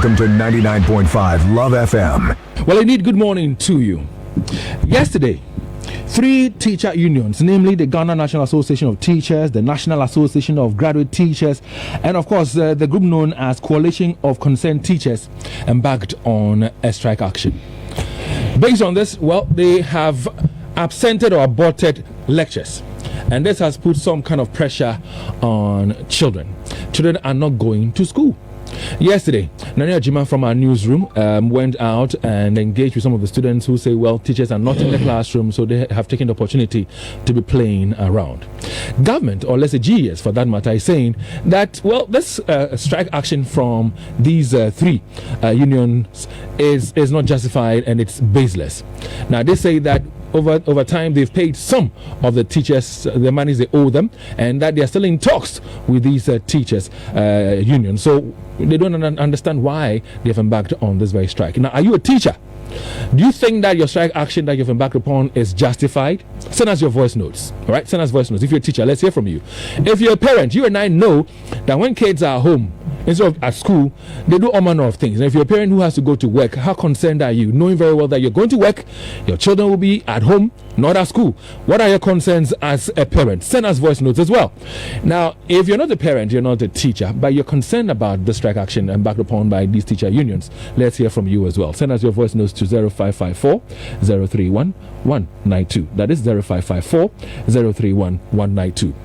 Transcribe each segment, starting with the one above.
Welcome to 99.5 Love FM. Well, indeed, good morning to you. Yesterday, 3 teacher unions, namely the Ghana National Association of Teachers, the National Association of Graduate Teachers, and of course the group known as Coalition of Concerned Teachers, embarked on a strike action. Based on this, well, they have absented or aborted lectures, and this has put some kind of pressure on children. Children are not going to school. Yesterday, Nania Jima from our newsroom went out and engaged with some of the students who say, well, teachers are not in the classroom, so they have taken the opportunity to be playing around. Government, or let's say GES for that matter, is saying that, well, this strike action from these 3 unions is not justified and it's baseless. Now, they say that over time they've paid some of the teachers the monies they owe them, and that they are still in talks with these teachers unions. So they don't understand why they have embarked on this very strike. Now, are you a teacher? Do you think that your strike action that you've embarked upon is justified? Send us your voice notes. All right, send us voice notes. If you're a teacher, let's hear from you. If you're a parent, you and I know that when kids are home instead of at school, they do all manner of things. And if you're a parent who has to go to work, how concerned are you, knowing very well that you're going to work, your children will be at home, not at school? What are your concerns as a parent? Send us voice notes as well. Now, if you're not a parent, you're not a teacher, but you're concerned about the strike action embarked upon by these teacher unions, let's hear from you as well. Send us your voice notes to 0554 031 192. That is 0554 031 192.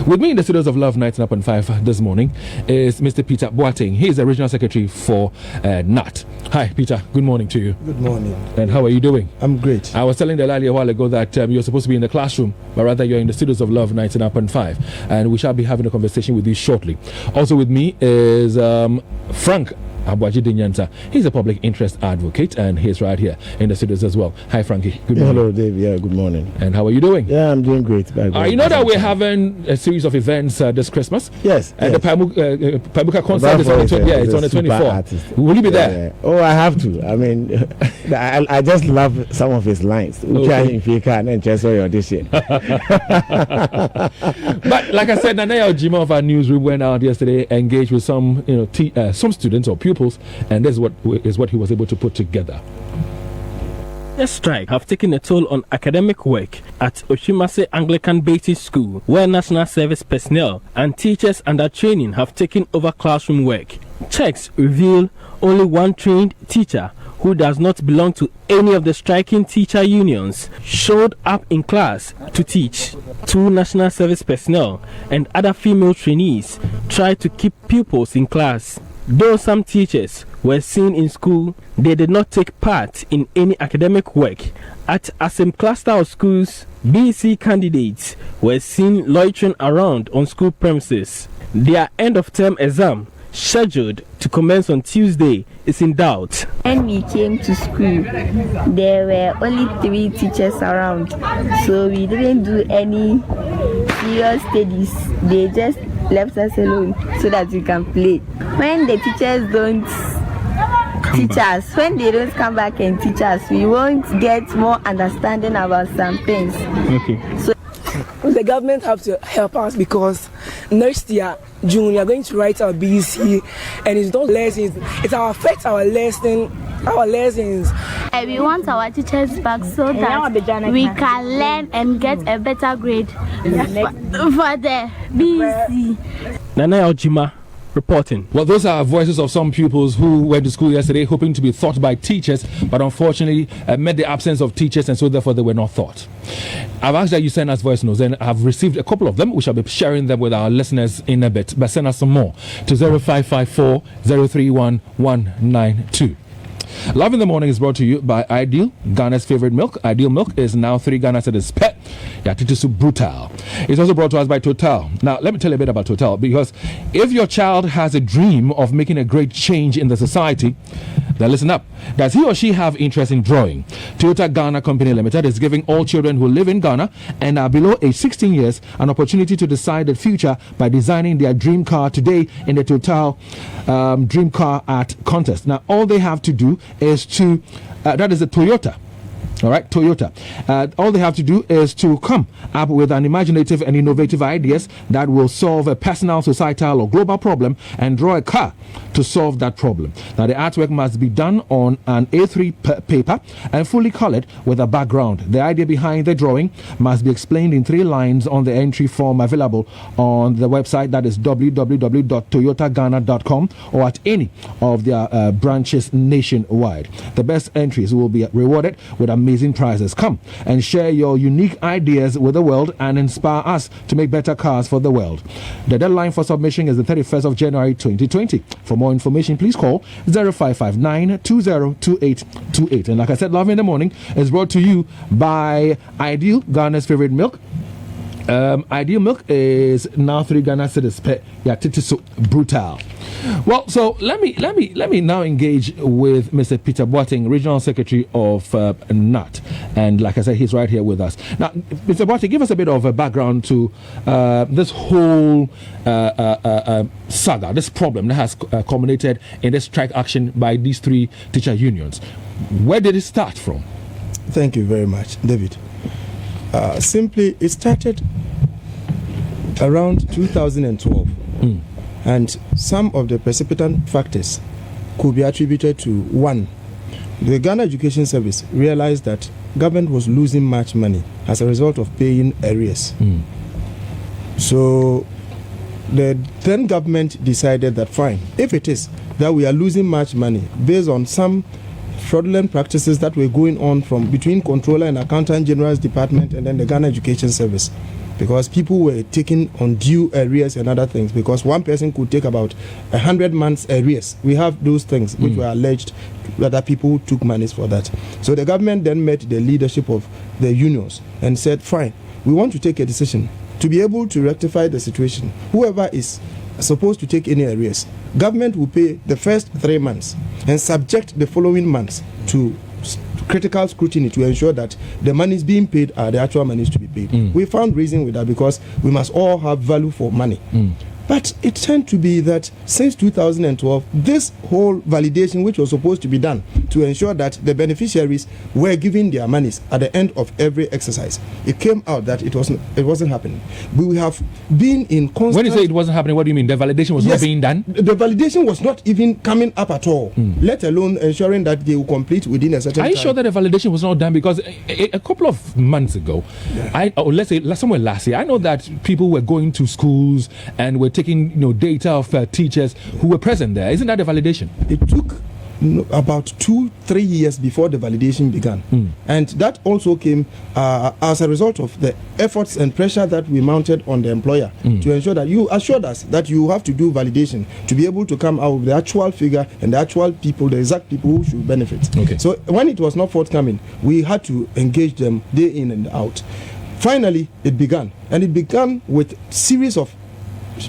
With me in the studios of Love 99.5 this morning is Mr. Peter Boateng. He is the regional secretary for NAT. Hi, Peter. Good morning to you. Good morning. And how are you doing? I'm great. I was telling Delali a while ago that you're supposed to be in the classroom, but rather you're in the studios of Love 99.5. And we shall be having a conversation with you shortly. Also with me is Frank Abuaji Dinyansa. He's a public interest advocate, and he's right here in the studios as well. Hi, Frankie. Good morning. Hello, Dave. Yeah, good morning. And how are you doing? Yeah, I'm doing great. You know that we're having a series of events this Christmas? Yes. And the Pamuka concert is on the 24th. Will you be there? Yeah. Oh, I have to. I mean, I just love some of his lines. Okay. But like I said, Nanaya Ojima of our newsroom went out yesterday, engaged with some, some students or pupils, and this is what he was able to put together. The strike have taken a toll on academic work at Oshimase Anglican Basic School, where national service personnel and teachers under training have taken over classroom work. Checks reveal only one trained teacher who does not belong to any of the striking teacher unions showed up in class to teach. 2 national service personnel and other female trainees tried to keep pupils in class. Though some teachers were seen in school, they did not take part in any academic work. At Asem cluster of schools, BC candidates were seen loitering around on school premises. Their end-of-term exam, scheduled to commence on Tuesday, is in doubt. When we came to school, there were only 3 teachers around, so we didn't do any serious studies. They just left us alone so that we can play. When the teachers don't teach us, when they don't come back and teach us, we won't get more understanding about some things. Okay. So the government have to help us, because next year, June, we are going to write our BC, and it's not lessons. It will affect our lessons. We want our teachers back so that we can learn and get a better grade for the BC. Nana Ojima reporting. Well, those are voices of some pupils who went to school yesterday hoping to be taught by teachers, but unfortunately met the absence of teachers, and so therefore they were not taught. I've asked that you send us voice notes, and I've received a couple of them. We shall be sharing them with our listeners in a bit, but send us some more to 0554 031 192. Love in the Morning is brought to you by Ideal, Ghana's favorite milk. Ideal milk is now 3 Ghana cedis pet. Yatitisu Brutal. It's also brought to us by Total. Now, let me tell you a bit about Total, because if your child has a dream of making a great change in the society, then listen up. Does he or she have interest in drawing? Toyota Ghana Company Limited is giving all children who live in Ghana and are below age 16 years an opportunity to decide the future by designing their dream car today in the Total Dream Car Art Contest. Now, all they have to do is that is a Toyota All right, Toyota. All they have to do is to come up with an imaginative and innovative ideas that will solve a personal, societal, or global problem and draw a car to solve that problem. Now, the artwork must be done on an A3 paper and fully colored with a background. The idea behind the drawing must be explained in 3 lines on the entry form available on the website, that is www.toyotaghana.com, or at any of their branches nationwide. The best entries will be rewarded with amazing prizes. Come and share your unique ideas with the world and inspire us to make better cars for the world. The deadline for submission is the 31st of January 2020. For more information, please call 0559 202828. And like I said, Love in the Morning is brought to you by Ideal, Ghana's favorite milk. Ideal milk is now 3 Ghana cedis per so brutal. Well, so let me now engage with Mr. Peter Boateng, Regional Secretary of NAT, and like I said, he's right here with us now. Mr. Boateng, give us a bit of a background to this whole saga, this problem that has culminated in this strike action by these 3 teacher unions. Where did it start from? Thank you very much, David. Simply, it started around 2012, and some of the precipitant factors could be attributed to: 1, the Ghana Education Service realized that government was losing much money as a result of paying arrears. So the then government decided that fine, if it is that we are losing much money based on some fraudulent practices that were going on from between Controller and Accountant General's Department and then the Ghana Education Service, because people were taking undue arrears and other things, because one person could take about 100 months arrears. We have those things which were alleged that people took monies for that. So the government then met the leadership of the unions and said, fine, we want to take a decision to be able to rectify the situation. Whoever is supposed to take any arrears, government will pay the first 3 months and subject the following months to critical scrutiny to ensure that the monies being paid are the actual monies to be paid. We found reason with that because we must all have value for money. But it turned to be that since 2012, this whole validation which was supposed to be done to ensure that the beneficiaries were given their monies at the end of every exercise, it came out that it wasn't happening. We have been in constant... When you say it wasn't happening, what do you mean? The validation was not being done? The validation was not even coming up at all, let alone ensuring that they will complete within a certain time. Are you sure that the validation was not done? Because a couple of months ago, or let's say somewhere last year, I know that people were going to schools and were taking data of teachers who were present there. Isn't that the validation? It took about 2-3 years before the validation began, and that also came as a result of the efforts and pressure that we mounted on the employer to ensure that you assured us that you have to do validation to be able to come out with the actual figure and the actual people, the exact people who should benefit. So when it was not forthcoming, we had to engage them day in and out. Finally, it began, and it began with series of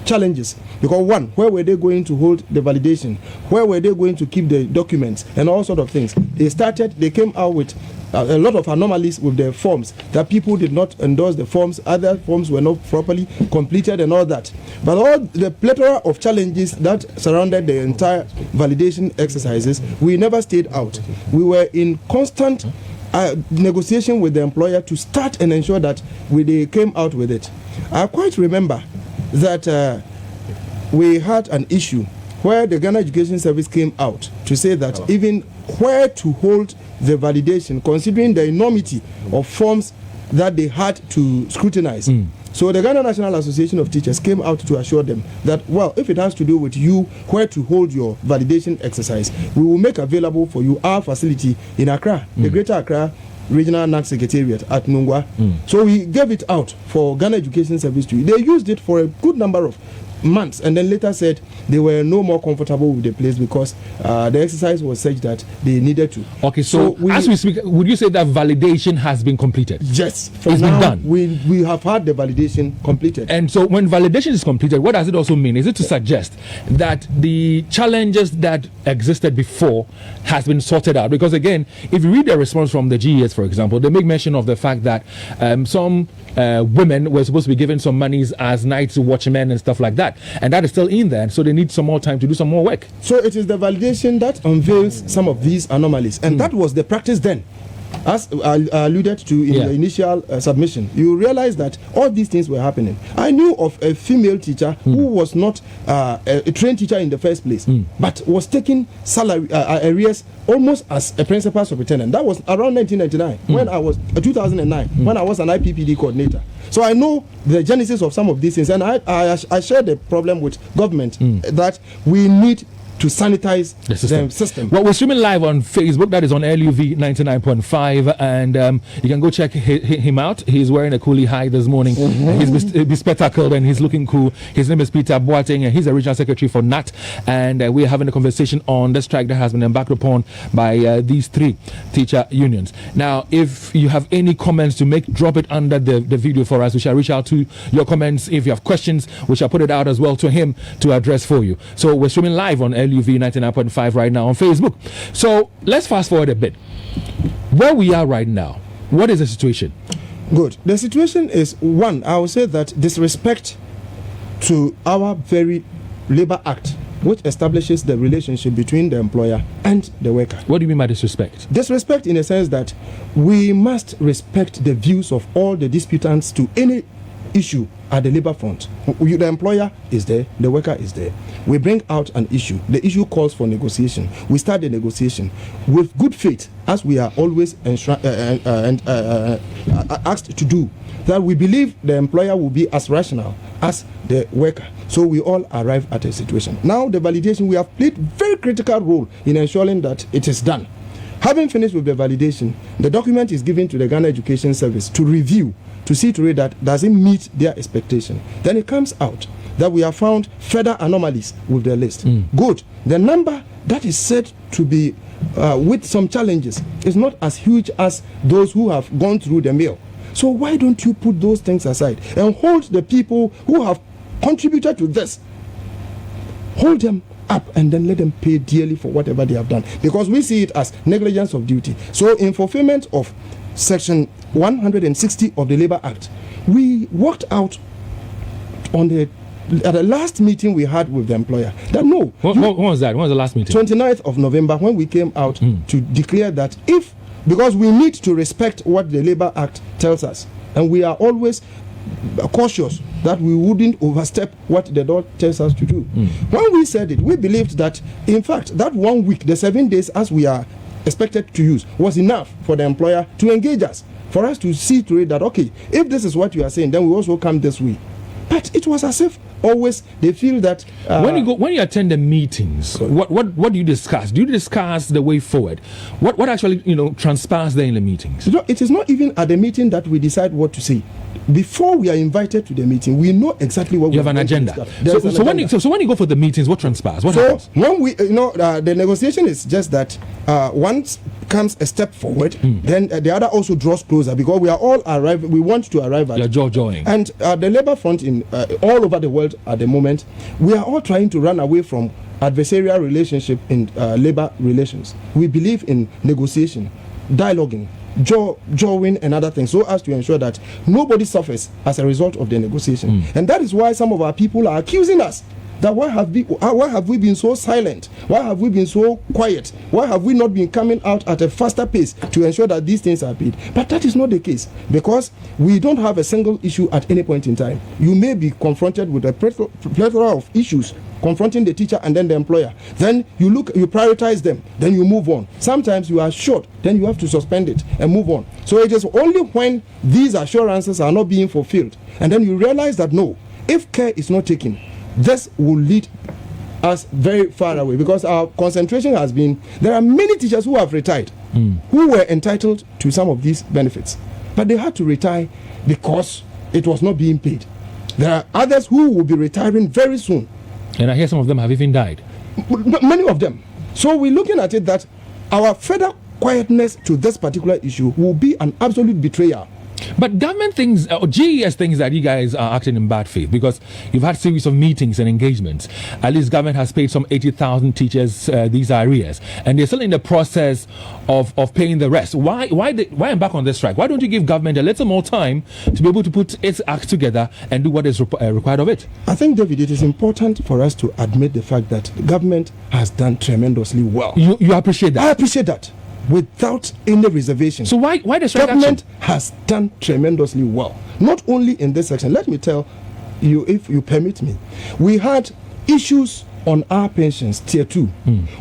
challenges, because 1, where were they going to hold the validation? Where were they going to keep the documents and all sort of things? They came out with a lot of anomalies with the forms, that people did not endorse the forms, other forms were not properly completed and all that. But all the plethora of challenges that surrounded the entire validation exercises, we never stayed out. We were in constant negotiation with the employer to start and ensure that they came out with it. I quite remember that we had an issue where the Ghana Education Service came out to say that even where to hold the validation, considering the enormity of forms that they had to scrutinize. So the Ghana National Association of Teachers came out to assure them that, well, if it has to do with you where to hold your validation exercise, we will make available for you our facility in Accra, the Greater Accra Regional NAC Secretariat at Mungwa. So we gave it out for Ghana Education Service to use. They used it for a good number of months, and then later said they were no more comfortable with the place because the exercise was such that they needed to. Okay, so as we speak, would you say that validation has been completed? Yes, it's been done. We have had the validation completed. And so when validation is completed, what does it also mean? Is it to suggest that the challenges that existed before has been sorted out? Because again, if you read the response from the GES, for example, they make mention of the fact that some women were supposed to be given some monies as night watchmen and stuff like that, and that is still in there, so they need some more time to do some more work. So it is the validation that unveils some of these anomalies, and that was the practice then. as I alluded to in the initial submission, you realize that all these things were happening. I knew of a female teacher who was not a trained teacher in the first place, but was taking salary arrears almost as a principal superintendent. That was around 1999, when I was 2009, when I was an IPPD coordinator. So I know the genesis of some of these things, and I share the problem with government that we need to sanitize the system. Well, we're streaming live on Facebook. That is on LUV 99.5, and you can go check him out. He's wearing a coolie high this morning. He's bespectacled and he's looking cool. His name is Peter Boateng, and he's the regional secretary for NAT. And we're having a conversation on the strike that has been embarked upon by these three teacher unions. Now, if you have any comments to make, drop it under the video for us. We shall reach out to your comments. If you have questions, we shall put it out as well to him to address for you. So we're streaming live on LUV 99.5 right now on Facebook. So let's fast forward a bit. Where we are right now, what is the situation? Good. The situation is, one, I would say that disrespect to our very Labour Act, which establishes the relationship between the employer and the worker. What do you mean by disrespect? Disrespect in the sense that we must respect the views of all the disputants to any issue at the Labour front. The employer is there, the worker is there. We bring out an issue. The issue calls for negotiation. We start the negotiation with good faith, as we are always asked to do, that we believe the employer will be as rational as the worker. So we all arrive at a situation. Now the validation, we have played very critical role in ensuring that it is done. Having finished with the validation, the document is given to the Ghana Education Service to review, to see to it that does it meet their expectation. Then it comes out that we have found further anomalies with the list. Good. The number that is said to be with some challenges is not as huge as those who have gone through the mill. So why don't you put those things aside and hold the people who have contributed to this, hold them up, and then let them pay dearly for whatever they have done, because we see it as negligence of duty. So in fulfillment of Section 160 of the Labour Act, we worked out at the last meeting we had with the employer that no. When was that? When was the last meeting? 29th of November, when we came out to declare that because we need to respect what the Labour Act tells us, and we are always cautious that we wouldn't overstep what the law tells us to do. When we said it, we believed that, in fact, that 1 week, the 7 days as we are expected to use, was enough for the employer to engage us, for us to see to it that, okay, if this is what you are saying, then we also come this way. But it was as if always they feel that when you attend the meetings, what do you discuss? Do you discuss the way forward? What actually transpires there in the meetings? It is not even at the meeting that we decide what to say. Before we are invited to the meeting, we know exactly what we have an agenda. So when you go for the meetings, what transpires? What happens? When we the negotiation is just that one comes a step forward, then the other also draws closer, because we are all arriving. We want to arrive at jaw-jawing. And the Labour front in all over the world at the moment, we are all trying to run away from adversarial relationship in Labour relations. We believe in negotiation, dialoguing, jawing and other things, so as to ensure that nobody suffers as a result of the negotiation. And that is why some of our people are accusing us that why have we been so silent? Why have we been so quiet? Why have we not been coming out at a faster pace to ensure that these things are paid? But that is not the case, because we don't have a single issue at any point in time. You may be confronted with a plethora of issues confronting the teacher and then the employer. Then you prioritize them, then you move on. Sometimes you are short, then you have to suspend it and move on. So it is only when these assurances are not being fulfilled, and then you realize that no, if care is not taken, this will lead us very far away, because our concentration has been, there are many teachers who have retired who were entitled to some of these benefits, but they had to retire because it was not being paid. There are others who will be retiring very soon, and I hear some of them have even died. Many of them. So we're looking at it that our further quietness to this particular issue will be an absolute betrayal. But government thinks, or GES thinks that you guys are acting in bad faith, because you've had a series of meetings and engagements. At least government has paid some 80,000 teachers these arrears, and they're still in the process of paying the rest. Why embark on this strike? Why don't you give government a little more time to be able to put its act together and do what is required of it? I think, David, it is important for us to admit the fact that the government has done tremendously well. You appreciate that? I appreciate that. without any reservation. So why the strike government action? has done tremendously well, not only in this section. Let me tell you, if you permit me, we had issues on our pensions tier 2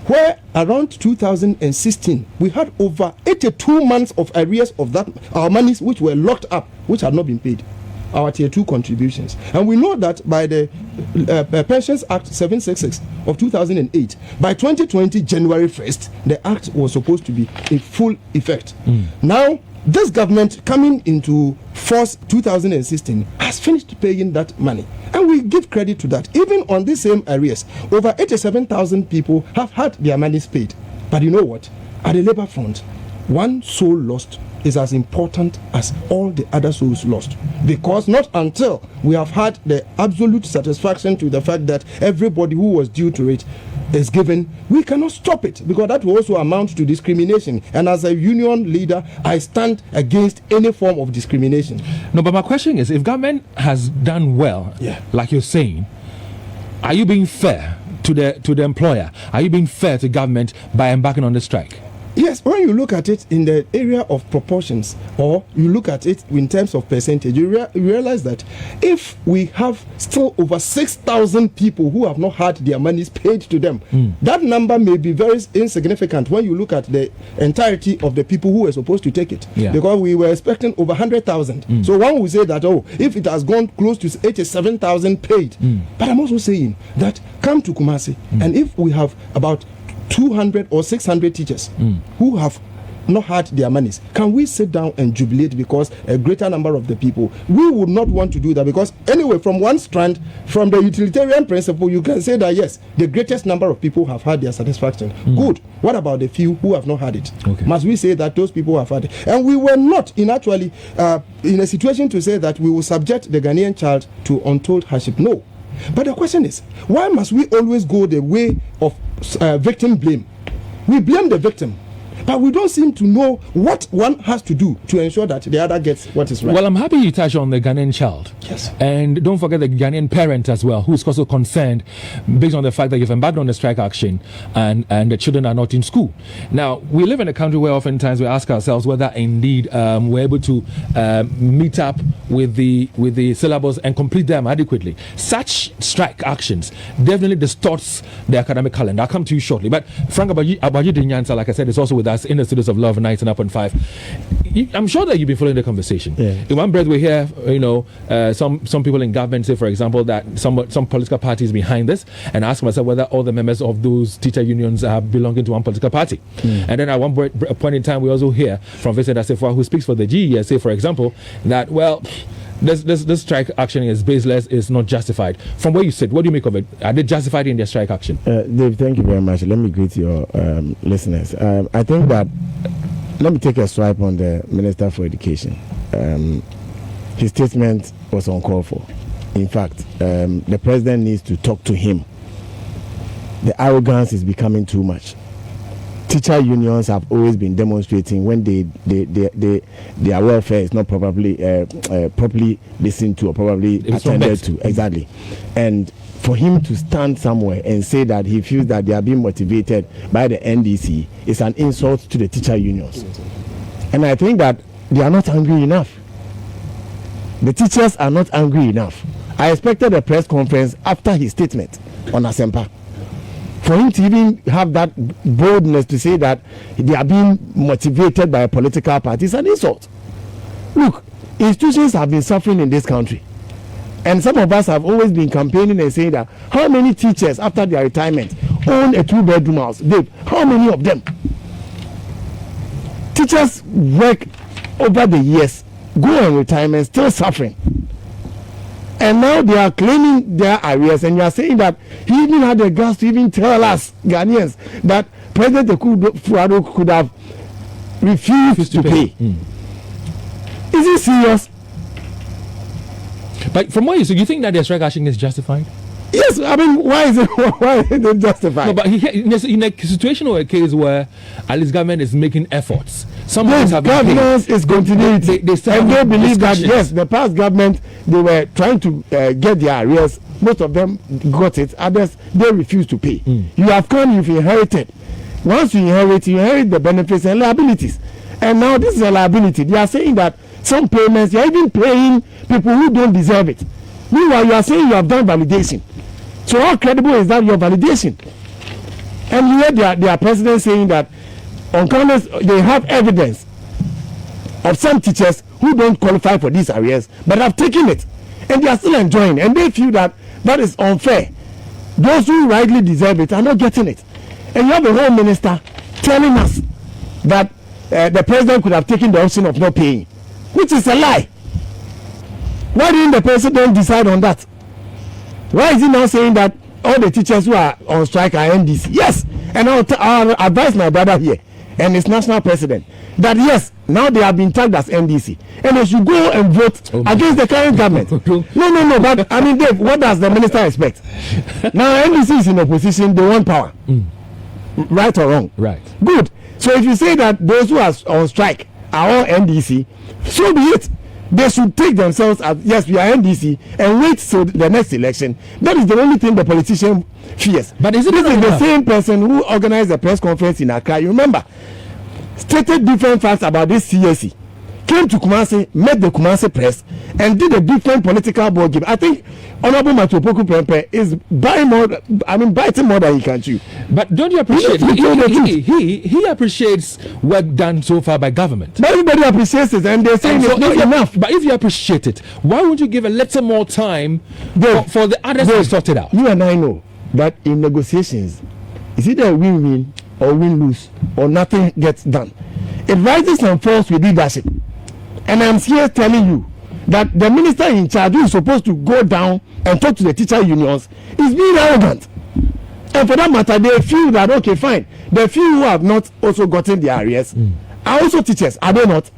where around 2016 we had over 82 months of arrears of that our monies which were locked up, which had not been paid, our tier 2 contributions. And we know that by the Pensions Act 766 of 2008, by 2020 January 1st, the act was supposed to be in full effect. Now this government coming into force 2016 has finished paying that money, and we give credit to that. Even on this same arrears, over 87,000 people have had their monies paid. But you know what? At the labor front, one soul lost is as important as all the other souls lost, because not until we have had the absolute satisfaction to the fact that everybody who was due to it is given, we cannot stop it, because that will also amount to discrimination. And as a union leader, I stand against any form of discrimination. No, but my question is, if government has done well, like you're saying, are you being fair to the employer? Are you being fair to government by embarking on the strike? Yes, when you look at it in the area of proportions, or you look at it in terms of percentage, you realize that if we have still over 6,000 people who have not had their monies paid to them, that number may be very insignificant when you look at the entirety of the people who were supposed to take it. Because we were expecting over 100,000. So one would say that, oh, if it has gone close to 87,000 paid. But I'm also saying that come to Kumasi, and if we have about 200 or 600 teachers who have not had their monies, can we sit down and jubilate because a greater number of the people? We would not want to do that, because anyway, from one strand, from the utilitarian principle, you can say that yes, the greatest number of people have had their satisfaction. Good. What about the few who have not had it? Must we say that those people have had it? And we were not in actually in a situation to say that we will subject the Ghanaian child to untold hardship. No. But the question is, why must we always go the way of victim blame? We blame the victim, but we don't seem to know what one has to do to ensure that the other gets what is right. Well, I'm happy you touched on the Ghanaian child. Yes. And don't forget the Ghanaian parent as well, who's also concerned based on the fact that you've embarked on the strike action and the children are not in school. Now, we live in a country where oftentimes we ask ourselves whether indeed we're able to meet up with the syllabus and complete them adequately. Such strike actions definitely distorts the academic calendar. I'll come to you shortly. But Frank Abaji Nyansa, like I said, is also with us in the studios of Love 99.5. I'm sure that you've been following the conversation. In one breath, we hear, some people in government say, for example, that some political parties behind this, and ask myself whether all the members of those teacher unions are belonging to one political party. And then at one point in time, we also hear from Vincent Assefuah, who speaks for the GES, say, for example, that, well, this strike action is baseless, is not justified. From where you sit, what do you make of it? Are they justified in their strike action? Dave, thank you very much. Let me greet your listeners. I think that, let me take a swipe on the Minister for Education. His statement was uncalled for. In fact, the president needs to talk to him. The arrogance is becoming too much. Teacher unions have always been demonstrating when their welfare is not properly listened to or probably attended to. Exactly. And for him to stand somewhere and say that he feels that they are being motivated by the NDC is an insult to the teacher unions. And I think that they are not angry enough. The teachers are not angry enough. I expected a press conference after his statement on Asempa. For him to even have that boldness to say that they are being motivated by a political party is an insult. Look, institutions have been suffering in this country. And some of us have always been campaigning and saying that how many teachers after their retirement own a 2-bedroom house? Dave, how many of them? Teachers work over the years, go on retirement, still suffering. And now they are claiming their arrears, and you are saying that he even had the guts to even tell us Ghanaians that President Akufo-Addo could have refused to pay. Is it serious? But from what you say, you think that their strike action is justified? Yes, I mean, why is it justified? No, but in a situation or a case where at least government is making efforts, some of us have governance is continuity. They believe that yes, the past government, they were trying to get their arrears. Most of them got it. Others, they refused to pay. You have come, you've inherited Once you inherit the benefits and liabilities. And now this is a liability. They are saying that some payments, you are even paying people who don't deserve it. Meanwhile, you are saying you have done validation. So how credible is that your validation? And you hear their president saying that on Congress, they have evidence of some teachers who don't qualify for these arrears, but have taken it. And they are still enjoying. And they feel that that is unfair. Those who rightly deserve it are not getting it. And you have the whole minister telling us that the president could have taken the option of not paying, which is a lie. Why didn't the president decide on that? Why is he now saying that all the teachers who are on strike are NDC? Yes, and I'll advise my brother here and his national president that yes, now they have been tagged as NDC and they should go and vote against the current government. No, but I mean, Dave, what does the minister expect? Now NDC is in opposition, they want power. Right or wrong? Right. Good. So if you say that those who are on strike are all NDC, so be it. They should take themselves as, yes, we are NDC, and wait till the next election. That is the only thing the politician fears. But this is the same person who organized a press conference in Accra, you remember, stated different facts about this CAC, came to Kumasi, met the Kumasi press, and did a different political ball game. I think Honorable Matopoku Prempeh is biting more than he can chew. But don't you appreciate he appreciates work done so far by government? But everybody appreciates it, and they're saying it's not enough. But if you appreciate it, why won't you give a little more time for the others to sort it out? You and I know that in negotiations, it's either a win-win or win-lose, or nothing gets done. It rises and falls with leadership. And I'm here telling you that the minister in charge who is supposed to go down and talk to the teacher unions is being arrogant. And for that matter, they feel that, okay, fine. The few who have not also gotten the arrears are also teachers, are they not?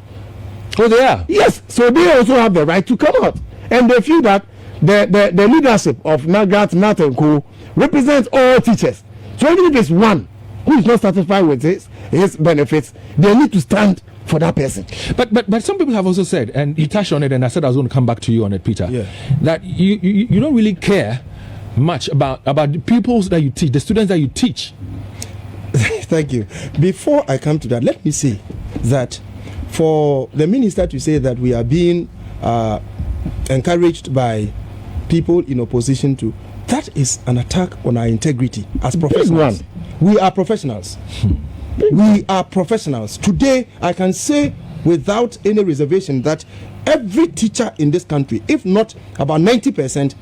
Oh, they are? Yes. So they also have the right to come out. And they feel that the leadership of Nagat, Nat and Co. represents all teachers. So even if it's one who is not satisfied with his benefits, they need to stand for that person. But some people have also said, and you touched on it, and I said I was going to come back to you on it, Peter, that you don't really care much about the pupils that you teach, the students that you teach. Thank you. Before I come to that, let me say that for the minister to say that we are being encouraged by people in opposition to, that is an attack on our integrity as professionals. We are professionals. We are professionals. Today, I can say without any reservation that every teacher in this country, if not about 90%,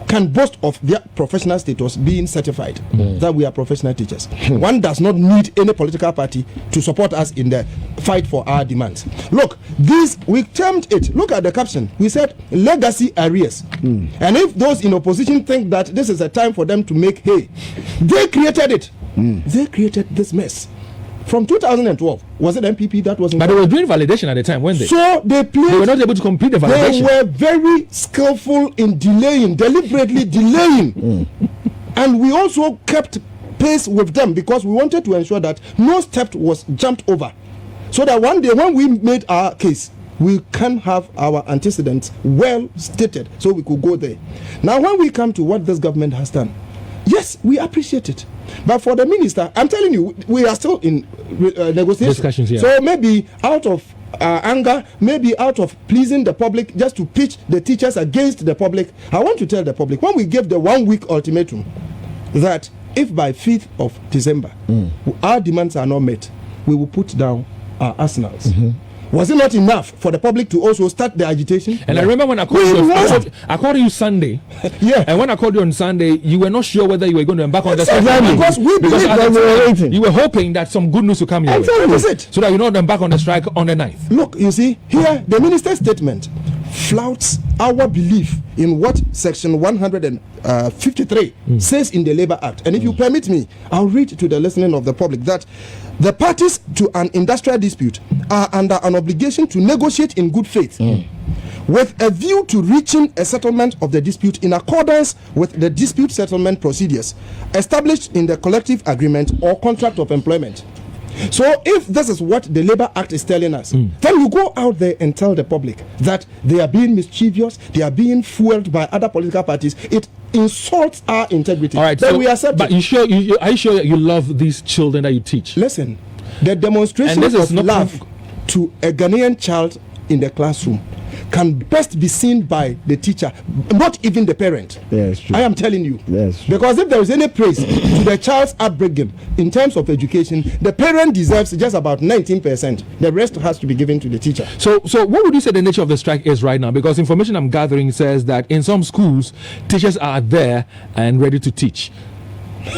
can boast of their professional status being certified that we are professional teachers. One does not need any political party to support us in the fight for our demands. Look, we termed it, look at the caption, we said legacy arrears. And if those in opposition think that this is a time for them to make hay, they created it. They created this mess. From 2012, was it MPP that was involved? But they were doing validation at the time, weren't they? So they were not able to complete the validation. They were very skillful in delaying, deliberately delaying. And we also kept pace with them because we wanted to ensure that no step was jumped over. So that one day when we made our case, we can have our antecedents well stated so we could go there. Now when we come to what this government has done, yes, we appreciate it. But for the minister, I'm telling you, we are still in discussions. Yeah. So maybe out of anger, maybe out of pleasing the public, just to pitch the teachers against the public, I want to tell the public, when we gave the 1 week ultimatum, that if by 5th of December our demands are not met, we will put down our arsenals. Was it not enough for the public to also start the agitation? And I remember when I called you Sunday. And when I called you on Sunday, you were not sure whether you were going to embark on the strike. Because we believe that we were waiting. You were hoping that some good news would come your way. So that you don't embark on the strike on the 9th. Look, you see, here the minister's statement flouts our belief in what section 153 says in the Labour Act. And if you permit me, I'll read to the listening of the public that the parties to an industrial dispute are under an obligation to negotiate in good faith with a view to reaching a settlement of the dispute in accordance with the dispute settlement procedures established in the collective agreement or contract of employment. So if this is what the Labour Act is telling us, then you go out there and tell the public that they are being mischievous, they are being fueled by other political parties. It insults our integrity. All right, then so, we accept but it. Are you sure that you love these children that you teach? Listen, the demonstration of love to a Ghanaian child in the classroom can best be seen by the teacher, not even the parent. Yes, true. I am telling you. Yes, true. Because if there is any praise to the child's upbringing in terms of education, the parent deserves just about 19%. The rest has to be given to the teacher. So what would you say the nature of the strike is right now? Because information I'm gathering says that in some schools, teachers are there and ready to teach.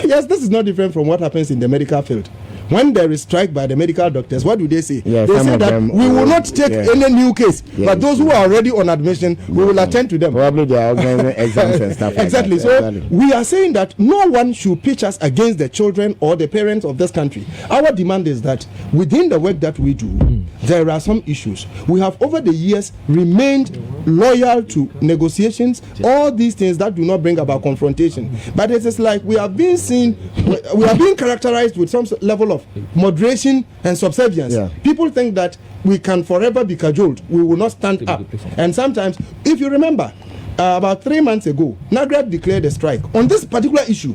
Yes, this is not different from what happens in the medical field. When there is strike by the medical doctors, what do they say? Yeah, they say that we will not take any new case, but those who are already on admission, we will attend to them. Probably they are organizing exams and stuff exactly. like that. So exactly. we are saying that no one should pitch us against the children or the parents of this country. Our demand is that within the work that we do, there are some issues. We have over the years remained loyal to negotiations, all these things that do not bring about confrontation. But it is like we are being seen, we are being characterized with some level of moderation and subservience. Yeah. People think that we can forever be cajoled. We will not stand up. And sometimes, if you remember, about 3 months ago, NAGRAT declared a strike on this particular issue.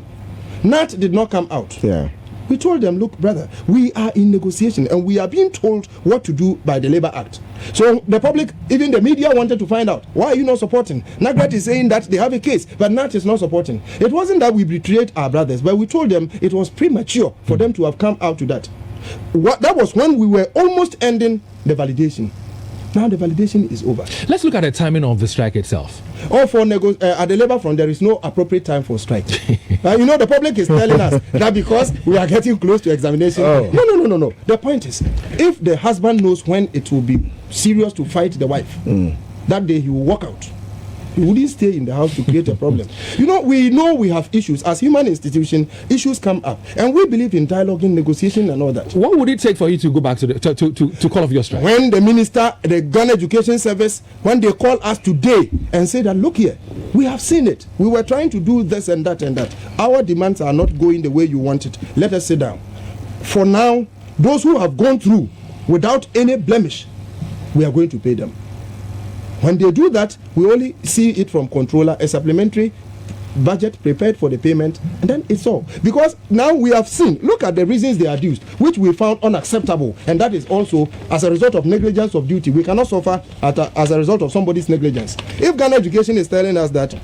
NAT did not come out. Yeah. We told them, look, brother, we are in negotiation and we are being told what to do by the Labour Act. So the public, even the media, wanted to find out, why are you not supporting? NAGRAT is saying that they have a case, but NAT is not supporting. It wasn't that we betrayed our brothers, but we told them it was premature for them to have come out to that. That was when we were almost ending the validation. Now the validation is over. Let's look at the timing of the strike itself. At the Labour Front, there is no appropriate time for strike. The public is telling us that because we are getting close to examination. Oh. No. The point is, if the husband knows when it will be serious to fight the wife, that day he will walk out. He wouldn't stay in the house to create a problem. We know we have issues. As human institution, issues come up. And we believe in dialogue, in negotiation and all that. What would it take for you to go back to to call off your strike? When the minister, the Ghana Education Service, when they call us today and say that, look here, we have seen it. We were trying to do this and that and that. Our demands are not going the way you want it. Let us sit down. For now, those who have gone through without any blemish, we are going to pay them. When they do that, we only see it from controller, a supplementary budget prepared for the payment, and then it's all. Because now we have seen, look at the reasons they adduced, which we found unacceptable, and that is also as a result of negligence of duty. We cannot suffer as a result of somebody's negligence. If Ghana Education is telling us that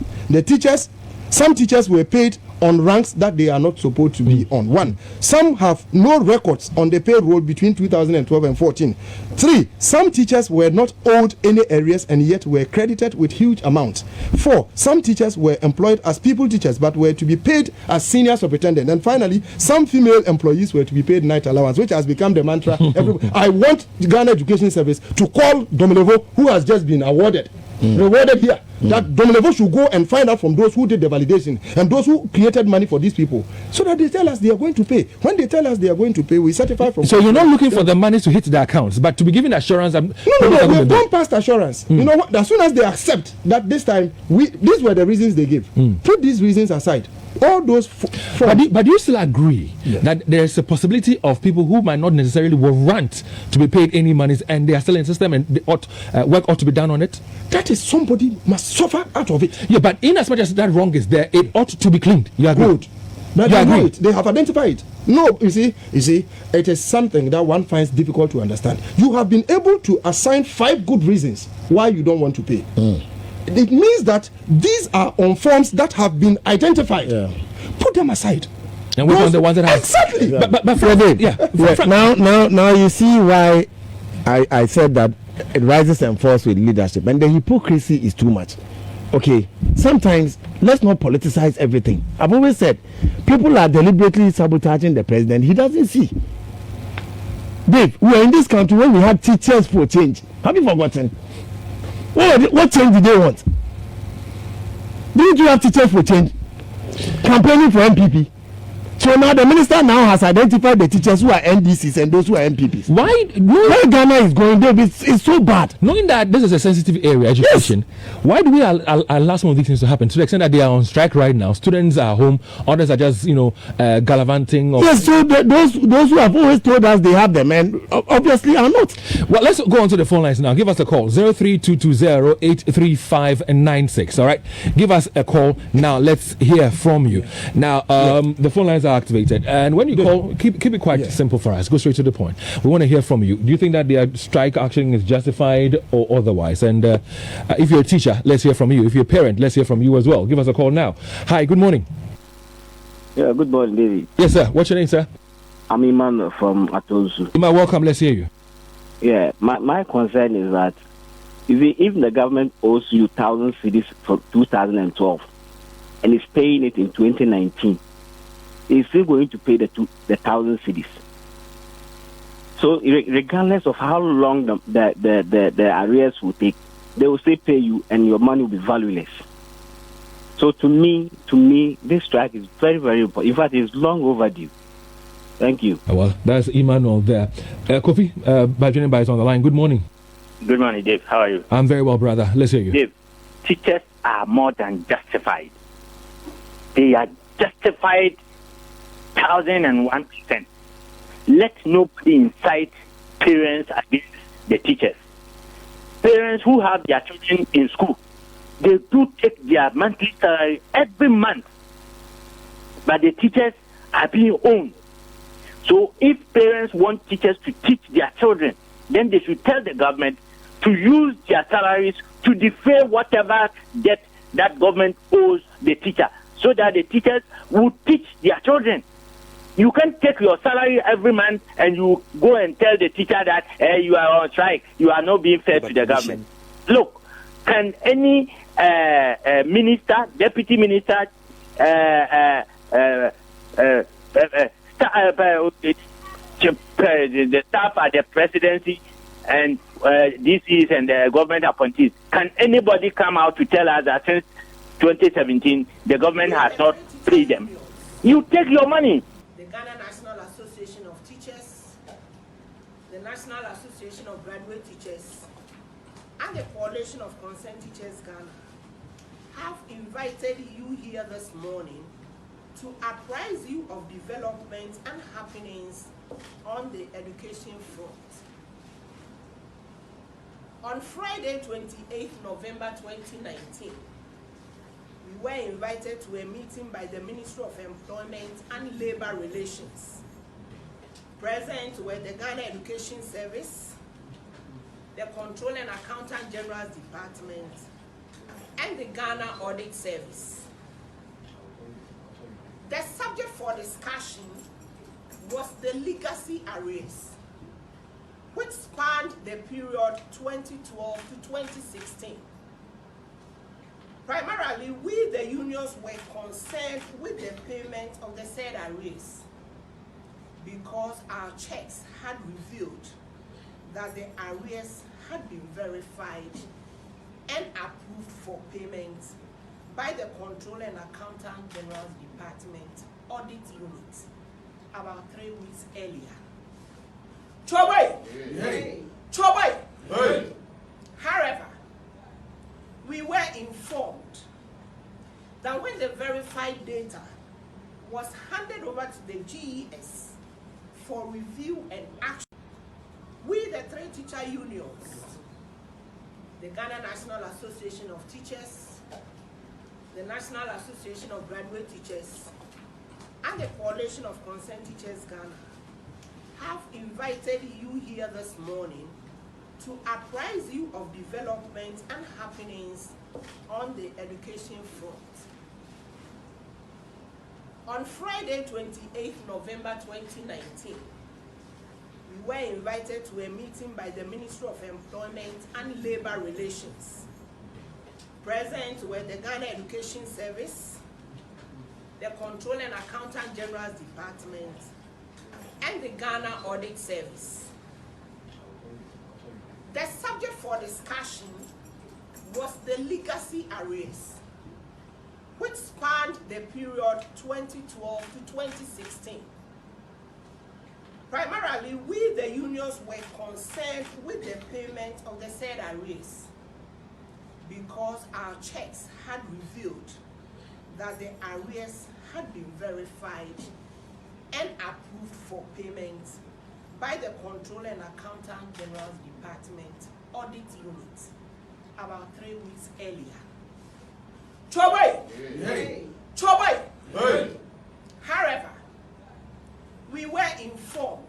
some teachers were paid on ranks that they are not supposed to be on. 1. Some have no records on the payroll between 2012 and 14. 3. Some teachers were not owed any arrears and yet were credited with huge amounts. 4. Some teachers were employed as people teachers but were to be paid as senior superintendent. And finally, some female employees were to be paid night allowance, which has become the mantra. I want the Ghana Education Service to call Domilevo, who has just been awarded, rewarded here, that Domilevo should go and find out from those who did the validation and those who created money for these people, so that they tell us they are going to pay. When they tell us they are going to pay, we certify from. So you're not looking for the money to hit the accounts, but to be given assurance. No. We've gone past assurance. You know what? As soon as they accept that this time these were the reasons they gave, put these reasons aside. All those. But do you still agree that there is a possibility of people who might not necessarily warrant to be paid any monies and they are still in the system and work ought to be done on it? That is, somebody must suffer out of it. Yeah, but in as much as that wrong is there, it ought to be cleaned. You agree? Good. But they know it. They have identified it. No, you see, it is something that one finds difficult to understand. You have been able to assign 5 good reasons why you don't want to pay. It means that these are on forms that have been identified. Put them aside. And which one the ones that have exactly? But Fred, now you see why I said that it rises and falls with leadership, and the hypocrisy is too much. Okay, sometimes let's not politicize everything. I've always said people are deliberately sabotaging the president. He doesn't see. Dave, we were in this country when we had teachers for change. Have you forgotten? What change did they want? Didn't you have teachers for change campaigning for MPP? So now the minister now has identified the teachers who are NDCs and those who are MPPs. Where Ghana is going, it's so bad. Knowing that this is a sensitive area, education, why do we allow some of these things to happen? To the extent that they are on strike right now, students are home, others are just gallivanting. Yes, so those who have always told us they have them, and obviously are not. Well, let's go on to the phone lines now. Give us a call 0322083596. All right, give us a call now. Let's hear from you now. The phone lines are activated, and when you call, keep it quite simple for us. Go straight to the point. We want to hear from you. Do you think that their strike action is justified or otherwise? And if you're a teacher, let's hear from you. If you're a parent, let's hear from you as well. Give us a call now. Hi, good morning. Yeah, good morning, David. Yes, sir. What's your name, sir? I'm Iman from Atosu. Iman, welcome. Let's hear you. Yeah, my concern is that if the government owes you 1,000 cedis for 2012 and is paying it in 2019, it's still going to pay the 1,000 cedis. So regardless of how long the arrears will take, they will still pay you and your money will be valueless. So to me, this strike is very, very important. In fact, it's long overdue. Thank you. Well, that's Emmanuel there. Kofi, Bajonin is on the line. Good morning. Good morning, Dave. How are you? I'm very well, brother. Let's hear you. Dave, teachers are more than justified. They are justified 1,001%. Let nobody incite parents against the teachers. Parents who have their children in school, they do take their monthly salary every month, but the teachers are being owned. So if parents want teachers to teach their children, then they should tell the government to use their salaries to defray whatever debt that government owes the teacher, so that the teachers will teach their children. You can't take your salary every month and you go and tell the teacher that you are on strike, you are not being fair to the government. Look, can any minister, deputy minister, the staff at the presidency and DCs and the government appointees, can anybody come out to tell us that since 2017 the government has not paid them? You take your money. The Ghana National Association of Teachers, the National Association of Graduate Teachers, and the Coalition of Concerned Teachers Ghana have invited you here this morning to apprise you of developments and happenings on the education front. On Friday, 28th November 2019, we were invited to a meeting by the Ministry of Employment and Labor Relations. Present were the Ghana Education Service, the Control and Accountant General's Department, and the Ghana Audit Service. The subject for discussion was the legacy arrears, which spanned the period 2012 to 2016. Primarily, we, the unions, were concerned with the payment of the said arrears because our checks had revealed that the arrears had been verified and approved for payment by the Control and Accountant General's Department Audit Unit about 3 weeks earlier. Chobai! Hey. Chobai! Hey. However, we were informed that when the verified data was handed over to the GES for review and action, we, the three teacher unions, the Ghana National Association of Teachers, the National Association of Graduate Teachers, and the Coalition of Concerned Teachers Ghana, have invited you here this morning to apprise you of developments and happenings on the education front. On Friday, 28th November 2019, we were invited to a meeting by the Ministry of Employment and Labor Relations. Present were the Ghana Education Service, the Control and Accountant General's Department, and the Ghana Audit Service. The subject for discussion was the legacy arrears, which spanned the period 2012 to 2016. Primarily, we, the unions, were concerned with the payment of the said arrears because our checks had revealed that the arrears had been verified and approved for payment by the Controller and Accountant General's Department Audit Unit about 3 weeks earlier. Chobai! Hey. Chobai! Hey. However, we were informed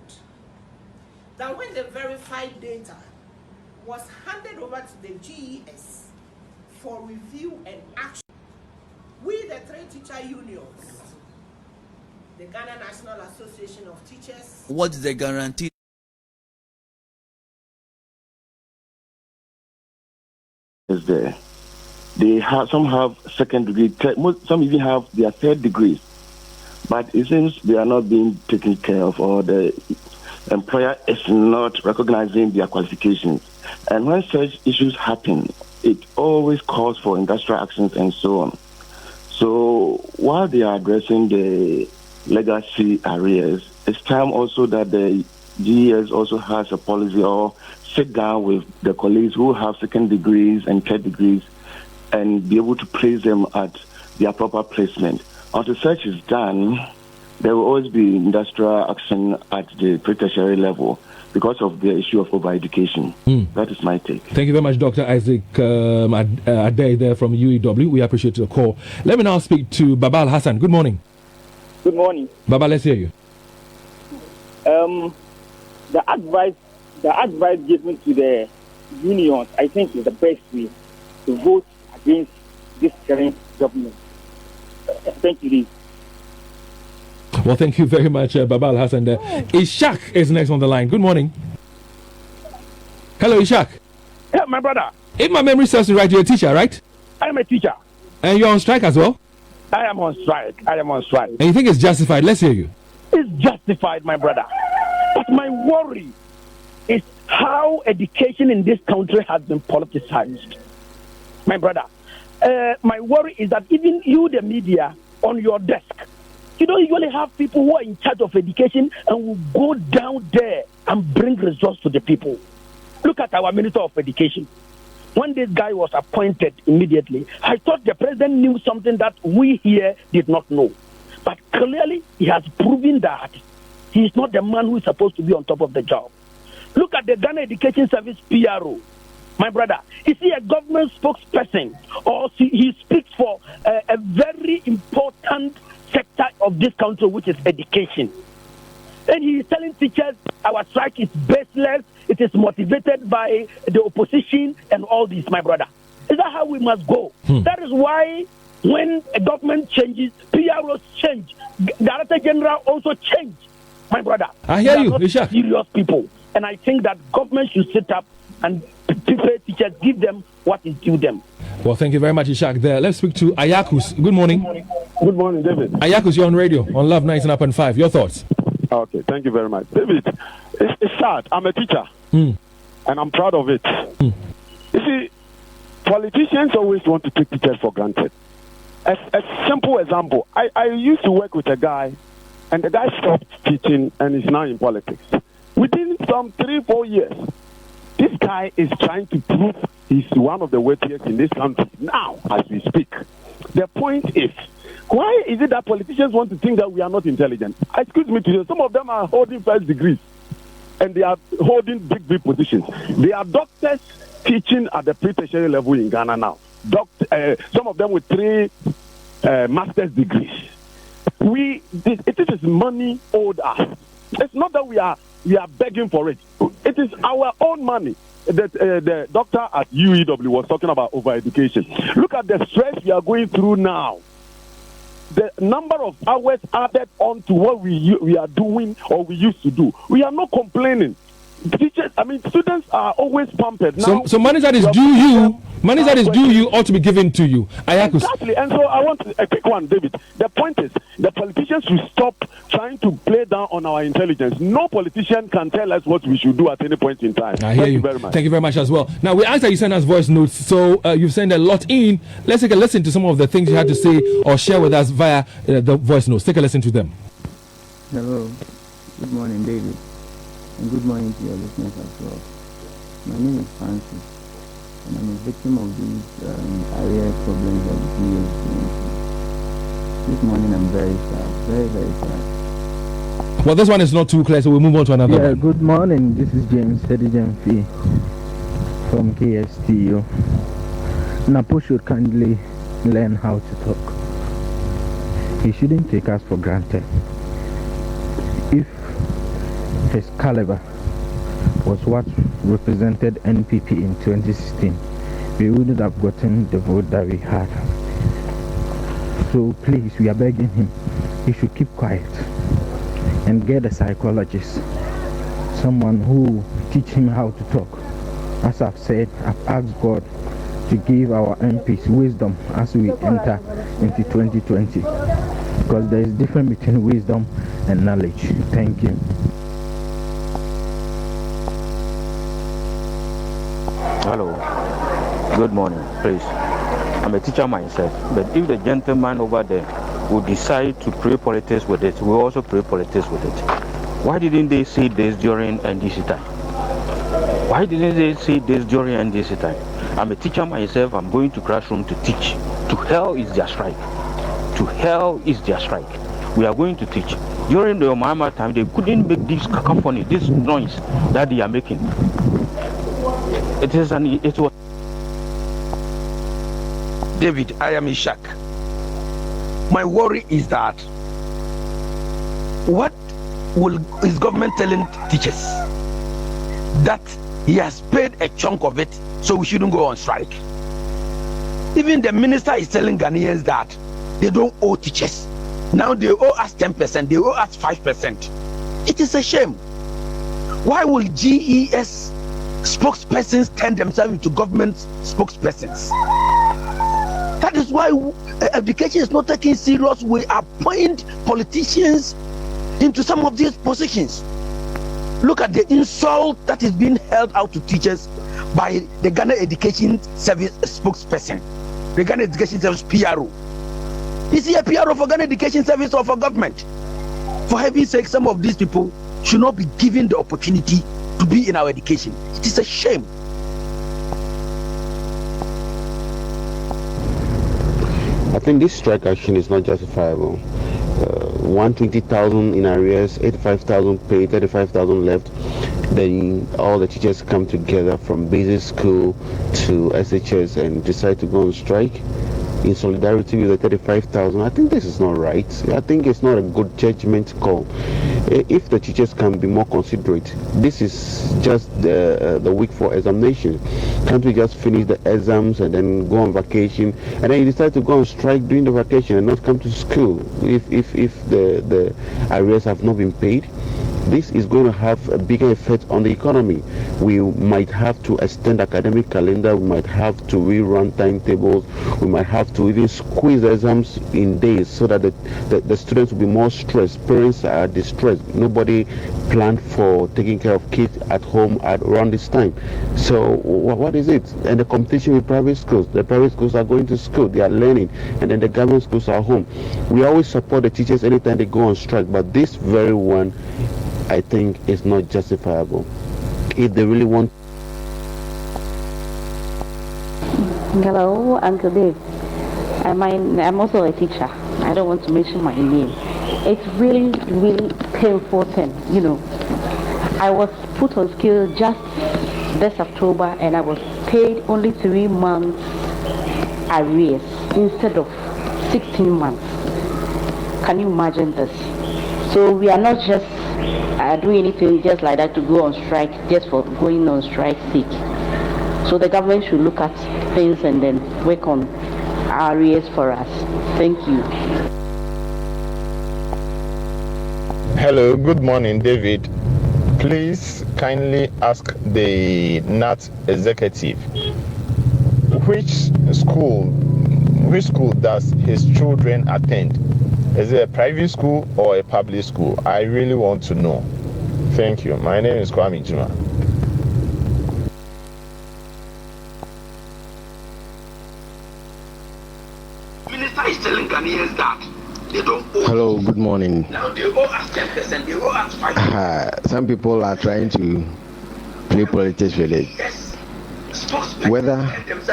that when the verified data was handed over to the GES for review and action, we, the three teacher unions, the Ghana National Association of Teachers. What's the guarantee? Is there? They have some have second degree, some even have their third degrees, but it seems they are not being taken care of, or the employer is not recognizing their qualifications. And when such issues happen, it always calls for industrial actions and so on. So while they are addressing the legacy arrears, it's time also that the GES also has a policy or sit down with the colleagues who have second degrees and third degrees and be able to place them at their proper placement. Until such is done, there will always be industrial action at the pre-tertiary level because of the issue of over-education. That is my take. Thank you very much, Dr. Isaac Adey there from UEW. We appreciate your call. Let me now speak to Babal Hassan. Good morning. Good morning. Baba, let's hear you. The advice given to the unions, I think, is the best way to vote against this current government. Thank you. Well, thank you very much, Babal Hassan. Ishak is next on the line. Good morning. Hello, Ishak. Yeah, my brother. If my memory serves me right, you're a teacher, right? I am a teacher. And you're on strike as well? I am on strike. And you think it's justified? Let's hear you. It's justified, my brother. But my worry is how education in this country has been politicized. My brother, my worry is that even you, the media, on your desk, you don't usually have people who are in charge of education and will go down there and bring results to the people. Look at our Minister of Education. When this guy was appointed immediately, I thought the president knew something that we here did not know. But clearly, he has proven that he is not the man who is supposed to be on top of the job. Look at the Ghana Education Service PRO. My brother, is he a government spokesperson, or he speaks for a very important sector of this country, which is education? And he is telling teachers our strike is baseless, it is motivated by the opposition and all this, my brother. Is that how we must go? That is why when a government changes, PROs change. Director General also change, my brother. I hear you, Ishak. Serious people. And I think that government should sit up and prepare teachers, give them what is due them. Well, thank you very much, Ishak. There. Let's speak to Ayakus. Good morning. Good morning, David. Ayakus, you're on radio on Love 99.5. Your thoughts? Okay, thank you very much. David, it's sad. I'm a teacher, and I'm proud of it. You see, politicians always want to take teachers for granted. A simple example, I used to work with a guy, and the guy stopped teaching and is now in politics. Within some 3-4 years, this guy is trying to prove he's one of the wealthiest in this country now as we speak. The point is, why is it that politicians want to think that we are not intelligent? Excuse me today, some of them are holding first degrees and they are holding big positions. They are doctors teaching at the pre-tertiary level in Ghana now. Some of them with 3 master's degrees. It is money owed us. It's not that we are begging for it. It is our own money. The doctor at UEW was talking about over-education. Look at the stress we are going through now. The number of hours added on to what we are doing or we used to do. We are not complaining. students are always pampered. Now, So money that is due you, money that is due you ought to be given to you. Exactly. And so I want a quick one, David. The point is, the politicians should stop trying to play down on our intelligence. No politician can tell us what we should do at any point in time. I hear you. Very much. Thank you very much as well. Now, we asked that you send us voice notes, so you've sent a lot in. Let's take a listen to some of the things you had to say or share with us via the voice notes. Take a listen to them. Hello. Good morning, David. And good morning to your listeners as well. My name is Francis, and I'm a victim of these area problems that the PA is experiencing. This morning I'm very sad, very, very sad. Well, this one is not too clear, so we'll move on to another one. Good morning. This is James Hedijemfi from KSTU. Napo should kindly learn how to talk. He shouldn't take us for granted. If his caliber was what represented NPP in 2016, we wouldn't have gotten the vote that we had. So please, we are begging him, he should keep quiet and get a psychologist, someone who teach him how to talk. As I've said, I've asked God to give our MPs wisdom as we enter into 2020, because there is a difference between wisdom and knowledge. Thank you. Hello, good morning, please. I'm a teacher myself, but if the gentleman over there would decide to play politics with it, we'll also play politics with it. Why didn't they say this during NDC time? Why didn't they say this during NDC time? I'm a teacher myself, I'm going to classroom to teach. To hell is their strike. To hell is their strike. We are going to teach. During the Omama time, they couldn't make this cacophony, this noise that they are making. It was David, I am in shock. My worry is that what is government telling teachers? That he has paid a chunk of it, so we shouldn't go on strike. Even the minister is telling Ghanaians that they don't owe teachers. Now they owe us 10%, they owe us 5%. It is a shame. Why will GES spokespersons turn themselves into government spokespersons? That is why education is not taken serious. We appoint politicians into some of these positions. Look at the insult that is being held out to teachers by the Ghana Education Service spokesperson, the Ghana Education Service PRO. Is he a PRO for Ghana Education Service or for government? For heaven's sake, some of these people should not be given the opportunity to be in our education. It is a shame. I think this strike action is not justifiable. 120,000 in arrears, 85,000 paid, 35,000 left. Then all the teachers come together from basic school to SHS and decide to go on strike in solidarity with the 35,000. I think this is not right. I think it's not a good judgment call. If the teachers can be more considerate, this is just the week for examination. Can't we just finish the exams and then go on vacation, and then you decide to go on strike during the vacation and not come to school if the arrears have not been paid? This is going to have a bigger effect on the economy. We might have to extend academic calendar, we might have to rerun timetables, we might have to even squeeze the exams in days so that the students will be more stressed. Parents are distressed. Nobody planned for taking care of kids at home around this time. So what is it? And the competition with private schools. The private schools are going to school, they are learning, and then the government schools are home. We always support the teachers anytime they go on strike, but this very one, I think, is not justifiable. If they really want. Hello, Uncle Dave. I'm also a teacher. I don't want to mention my name. It's really, really painful thing. You know, I was put on skill just this October, and I was paid only 3 months arrears instead of 16 months. Can you imagine this? So we are not just doing anything just like that to go on strike just for going on strike sake. So the government should look at things and then work on areas for us. Thank you. Hello, good morning, David. Please, kindly ask the NAT executive which school does his children attend? Is it a private school or a public school? I really want to know. Thank you. My name is Kwame Juma. Minister is telling Ghanaians that they don't owe. Hello, good morning. Now they owe us 10%, they owe us 5%. Some people are trying to play politics with it. Yes. Whether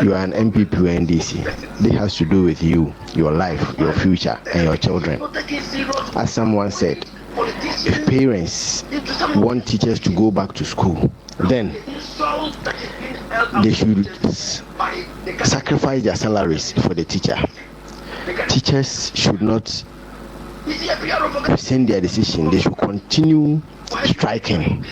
you are an MPP or NDC, this has to do with you, your life, your future, and your children. As someone said, if parents want teachers to go back to school, then they should sacrifice their salaries for the teacher. Teachers should not rescind their decision. They should continue striking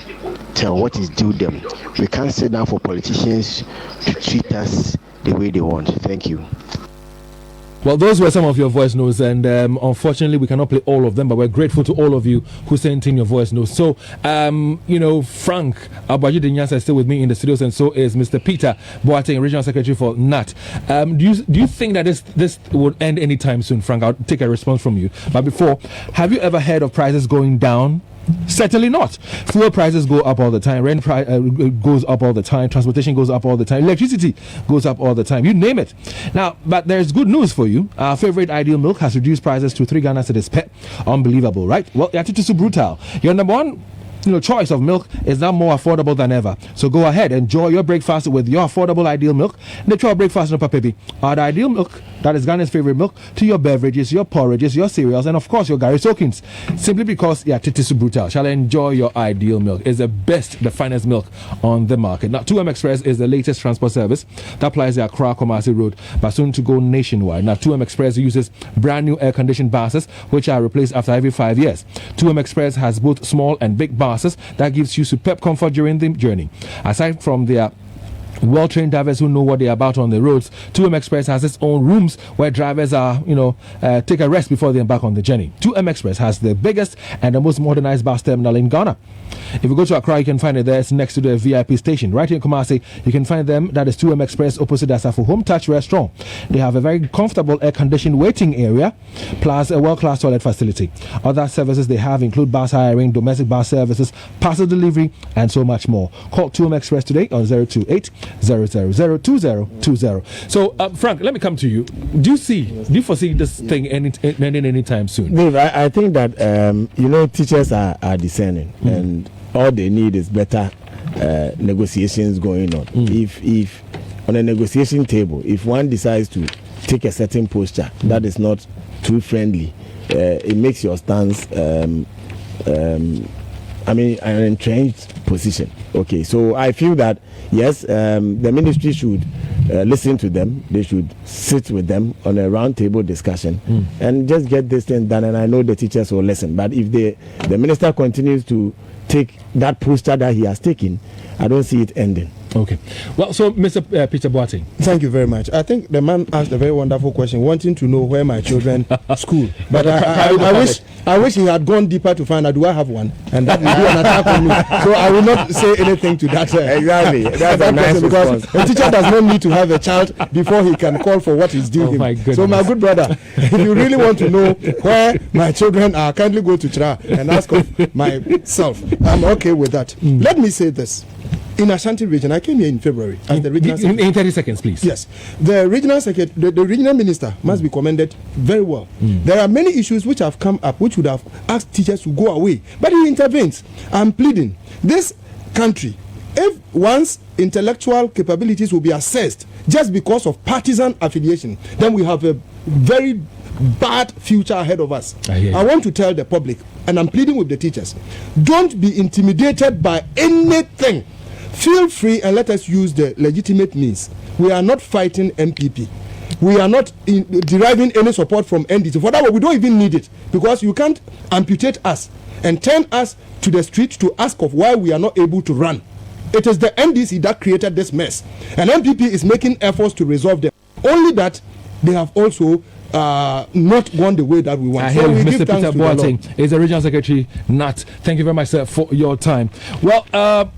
till what is due them. We can't sit down for politicians to treat us the way they want. Thank you. Well, those were some of your voice notes, and unfortunately, we cannot play all of them, but we're grateful to all of you who sent in your voice notes. So, Frank Abajide is still with me in the studios, and so is Mr. Peter Boateng, Regional Secretary for NAT. Do you think that this would end anytime soon, Frank? I'll take a response from you. But before, have you ever heard of prices going down? Certainly not. Fuel prices go up all the time. Rent goes up all the time. Transportation goes up all the time. Electricity goes up all the time. You name it. Now, but there's good news for you. Our favorite Ideal Milk has reduced prices to 3 Ghana cedis per. Unbelievable, right? Well, Yatitu Brutal. Your number one choice of milk is now more affordable than ever. So go ahead, enjoy your breakfast with your affordable Ideal Milk. Natural breakfast no papebi. Our Ideal Milk, that is Ghana's favorite milk, to your beverages, your porridges, your cereals, and of course your Gary Soakings. Simply because Titisu Brutal shall enjoy your Ideal Milk. It's the best, the finest milk on the market. Now, 2M Express is the latest transport service that plies the Accra Kumasi Road, but soon to go nationwide. Now, 2M Express uses brand new air-conditioned buses, which are replaced after every 5 years. 2M Express has both small and big buses that gives you superb comfort during the journey. Aside from their well-trained drivers who know what they're about on the roads, 2M Express has its own rooms where drivers are, take a rest before they embark on the journey. 2M Express has the biggest and the most modernized bus terminal in Ghana. If you go to Accra, you can find it there. It's next to the VIP station. Right here in Kumasi, you can find them. That is 2M Express opposite Asafo Home Touch Restaurant. They have a very comfortable air-conditioned waiting area, plus a world-class toilet facility. Other services they have include bus hiring, domestic bus services, parcel delivery, and so much more. Call 2M Express today on 028-000-2020. So, Frank, let me come to you. Do you foresee this thing ending anytime soon? Dave, I think that teachers are discerning, and all they need is better negotiations going on. If on a negotiation table, if one decides to take a certain posture that is not too friendly, it makes your stance an entrenched position. Okay, so I feel that yes, the ministry should listen to them. They should sit with them on a round table discussion and just get this thing done. And I know the teachers will listen. But if the minister continues to take that posture that he has taken, I don't see it ending. Okay. Well, so Mr. Peter Boateng. Thank you very much. I think the man asked a very wonderful question, wanting to know where my children school. But I wish he had gone deeper to find out, do I have one? And that will do an attack on me. So I will not say anything to that. Exactly. That's a nice because a teacher does not need to have a child before he can call for what is due him. My goodness. So my good brother, if you really want to know where my children are, kindly go to Tra and ask of myself. I'm okay with that. Let me say this. In Ashanti region, I came here in February as the regional secretary. In 30 seconds, please. Yes. The regional secretary, the regional minister must be commended very well. There are many issues which have come up which would have asked teachers to go away. But he intervenes. I'm pleading. This country, if one's intellectual capabilities will be assessed just because of partisan affiliation, then we have a very bad future ahead of us. I want to tell the public, and I'm pleading with the teachers, don't be intimidated by anything. Feel free and let us use the legitimate means. We are not fighting MPP. We are not deriving any support from NDC. For that one, we don't even need it, because you can't amputate us and turn us to the street to ask of why we are not able to run. It is the NDC that created this mess, and MPP is making efforts to resolve them. Only that they have also not gone the way that we want. So we Mr. Peter Boateng is the regional secretary, NAT. Thank you very much, sir, for your time. Well,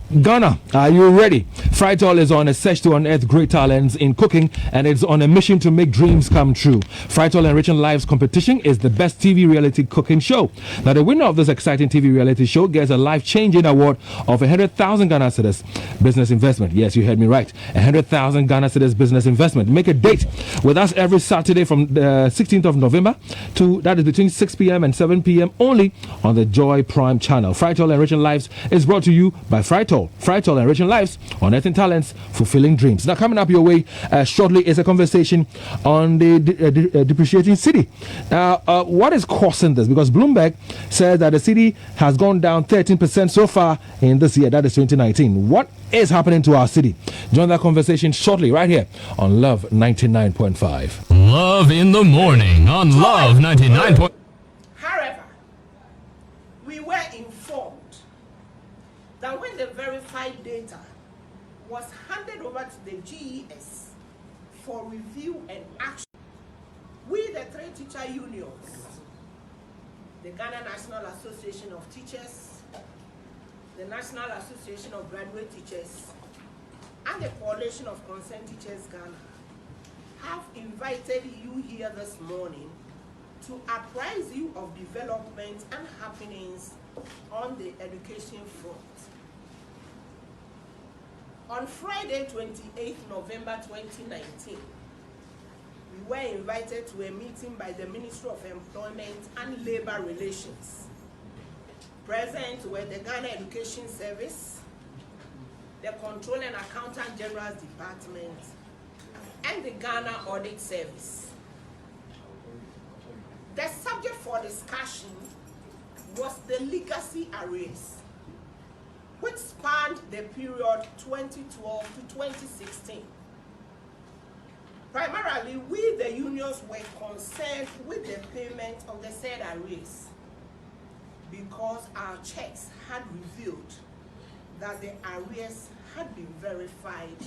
Ghana, are you ready? Frytol is on a search to unearth great talents in cooking, and it's on a mission to make dreams come true. Frytol Enriching Lives competition is the best TV reality cooking show. Now, the winner of this exciting TV reality show gets a life-changing award of 100,000 Ghana cedis business investment. Yes, you heard me right. 100,000 Ghana cedis business investment. Make a date with us every Saturday from the 16th of November to, that is between 6 p.m. and 7 p.m. only on the Joy Prime channel. Frytol Enriching Lives is brought to you by Frytol. Frytol Enriching Lives, unearthing talents, fulfilling dreams. Now, coming up your way shortly is a conversation on the depreciating cedi. Now, what is causing this? Because Bloomberg says that the cedi has gone down 13% so far in this year, that is 2019. What is happening to our cedi? Join that conversation shortly right here on Love 99.5. Love in the morning on Love 99. However, we were informed that when the verified data was handed over to the GES for review and action, we, the three teacher unions, the Ghana National Association of Teachers, the National Association of Graduate Teachers, and the Coalition of Concerned Teachers Ghana, have invited you here this morning to apprise you of developments and happenings on the education front. On Friday, 28th November 2019, we were invited to a meeting by the Ministry of Employment and Labor Relations. Present were the Ghana Education Service, the Control and Accountant General's Department, and the Ghana Audit Service. The subject for discussion was the legacy arrears, which spanned the period 2012 to 2016. Primarily, we, the unions, were concerned with the payment of the said arrears because our checks had revealed that the arrears had been verified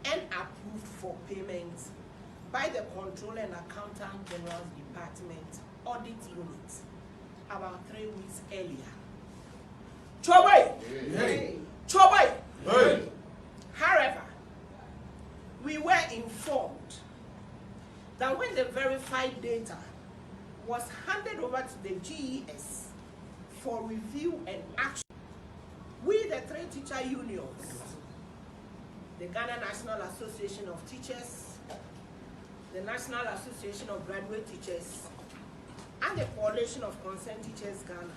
and approved for payment by the Control and Accountant General's Department Audit Unit about 3 weeks earlier. Chobai! Hey. Chobai! Hey. However, we were informed that when the verified data was handed over to the GES for review and action, we, the three teacher unions, the Ghana National Association of Teachers, the National Association of Graduate Teachers, and the Coalition of Concerned Teachers Ghana,